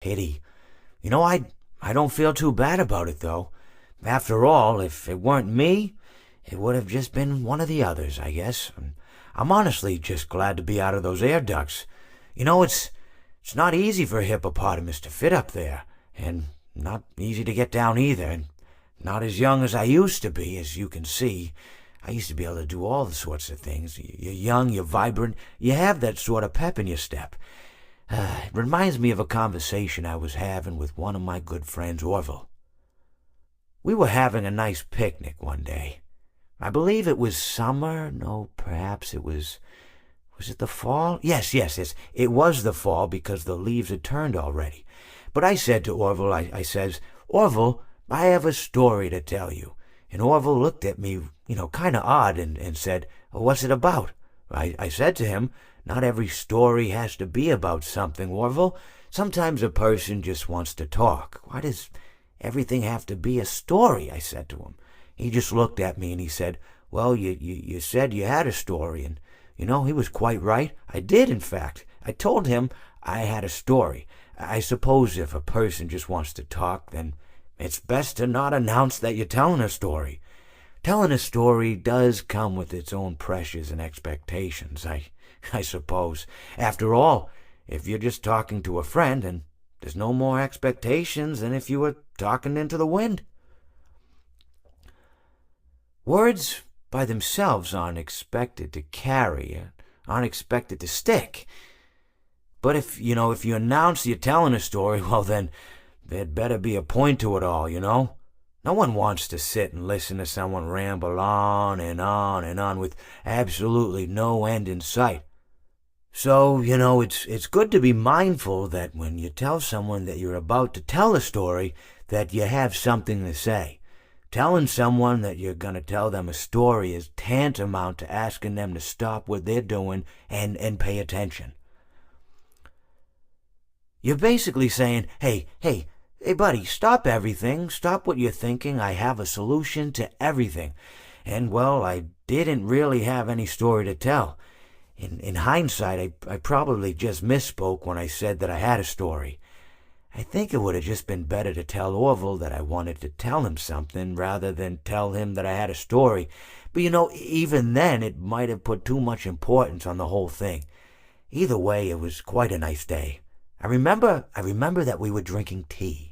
pity. I don't feel too bad about it, though. After all, if it weren't me, it would have just been one of the others, I guess. I'm honestly just glad to be out of those air ducts. It's not easy for a hippopotamus to fit up there, and not easy to get down either, and not as young as I used to be, as you can see. I used to be able to do all the sorts of things. You're young, you're vibrant, you have that sort of pep in your step. It reminds me of a conversation I was having with one of my good friends, Orville. We were having a nice picnic one day. I believe it was summer. No, perhaps it was... Was it the fall? Yes. It was the fall because the leaves had turned already. But I said to Orville, I says, "Orville, I have a story to tell you." And Orville looked at me, kind of odd and said, "What's it about?" I said to him, "Not every story has to be about something, Orville. Sometimes a person just wants to talk. Why does everything have to be a story?" I said to him. He just looked at me and he said, "Well, you said you had a story." And, he was quite right. I did, in fact. I told him I had a story. I suppose if a person just wants to talk, then it's best to not announce that you're telling a story. Telling a story does come with its own pressures and expectations, I suppose. After all, if you're just talking to a friend, then there's no more expectations than if you were talking into the wind. Words by themselves aren't expected to carry, aren't expected to stick. But if you announce you're telling a story, well then, there'd better be a point to it all, No one wants to sit and listen to someone ramble on and on and on with absolutely no end in sight. So, it's good to be mindful that when you tell someone that you're about to tell a story, that you have something to say. Telling someone that you're going to tell them a story is tantamount to asking them to stop what they're doing and pay attention. You're basically saying, hey, buddy, stop everything. Stop what you're thinking. I have a solution to everything. And, well, I didn't really have any story to tell. In hindsight, I probably just misspoke when I said that I had a story. I think it would have just been better to tell Orville that I wanted to tell him something rather than tell him that I had a story. But, even then, it might have put too much importance on the whole thing. Either way, it was quite a nice day. I remember that we were drinking tea.